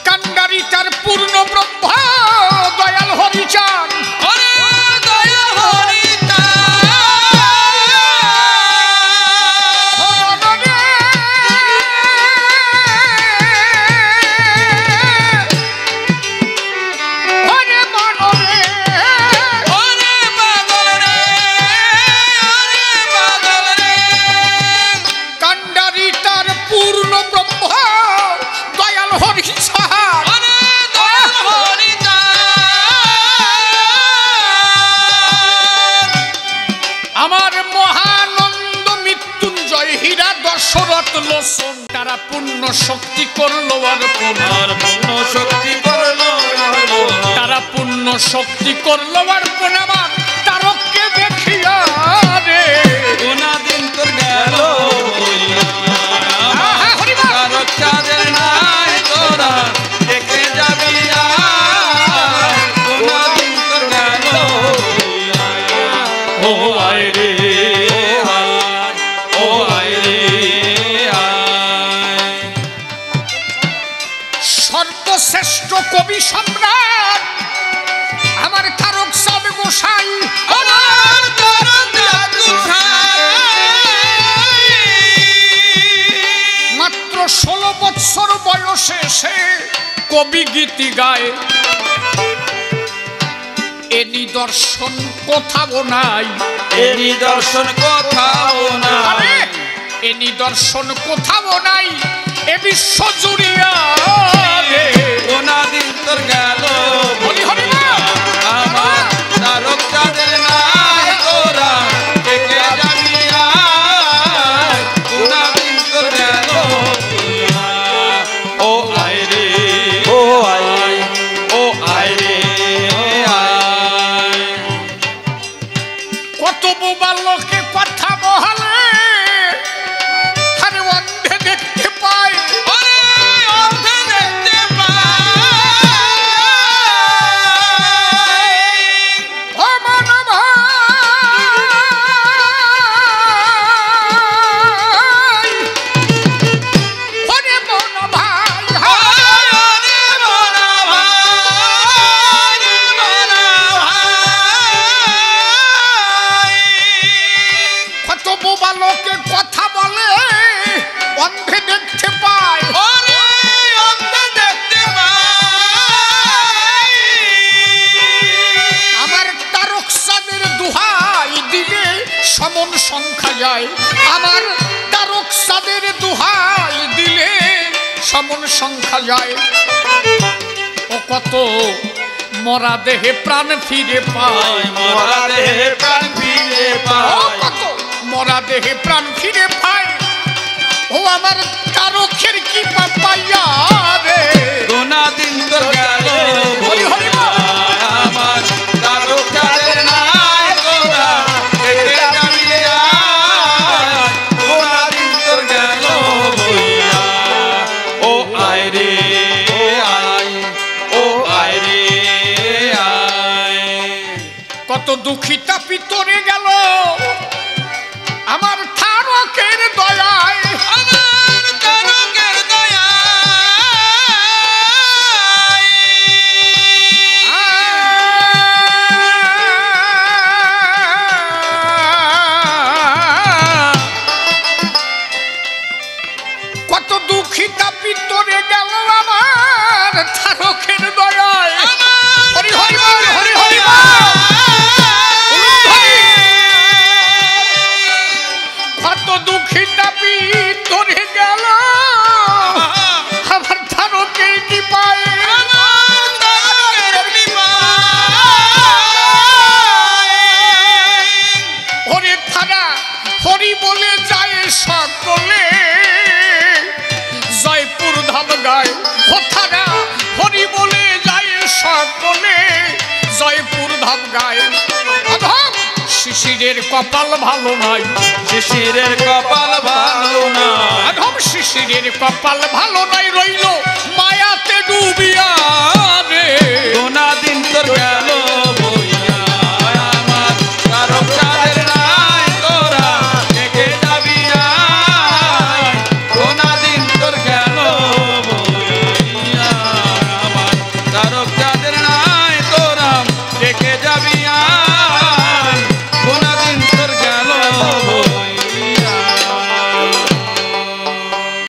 কান্ডারি তার পূর্ণ ব্রহ্ম দয়াল হরিচান, তারা পূর্ণ শক্তি করলো অর্পণ, তারা পূর্ণ শক্তি করলো অর্পণ। আমার তারককে দেখিয়া রে দিন তোর গেল তারক চাঁদের নাই তোরা দেখে যাবি দিন তোর গেল। ও আয় রে ও আয় রে সর্বশ্রেষ্ঠ কবি সম্রাট আমার তারক চাঁদ গোসাই। মাত্র 16 বৎসর বয়সে সে কবি গীতি গায়, এ নিদর্শন কোথাও নাই, এ নিদর্শন কোথাও নাই, এ নিদর্শন কোথাও নাই এ বিশ্ব জুড়িয়া রে। দিন তোর গেল হরি হরি আমার তারক চাঁদের নাই তোরা দেখে যাবি দিন তোর গেল। ও আয় রে ও আয় ও আয় রে আয়। কত বোবা লোকে কথা বলে আরে অন্ধে দেখতে পায়, সমন সংখ্যা যায়। আমার তারক চাঁদের দোহাই দিলে সমন সংখ্যা যায়। ও কত মরা দেহে প্রাণ ফিরে পায়, মরা দেহে প্রাণ ফিরে পায়, ও কত মরা দেহে প্রাণ ফিরে পায়। ও আমার তারকের কি পাইয়া রে দিন তোর গেল হরি হরি আমার তারক চাঁদের নাই তোরা দেখে যাবি দিন তোর গেল। ও আয় রে ও আয় ও কত দুঃখিতা পিতরে গেল আমার তারকের দয়ায়, আমার তারকের দয়ায়। কত দুঃখিতা পিতরে গেল আমার তারকের দয়ায়। হরি হরি বল, হরি হরি বল। কত দুঃখিতা পিতরে গেল আমার তারকের কৃপায়, আমার তারকের কৃপায়। হরে তারা হরি বলে যায় সকলে, জয়পুর ধাম গায়। ও তারা হরি বলে যায় সকলে, জয়পুর ধাম গায়। অধম শিশিরের কপাল ভালো নাই, শিশিরের কপাল ভালো না, অধম শিশিরের কপাল ভালো নাই, রইল মায়াতে ডুবিয়া।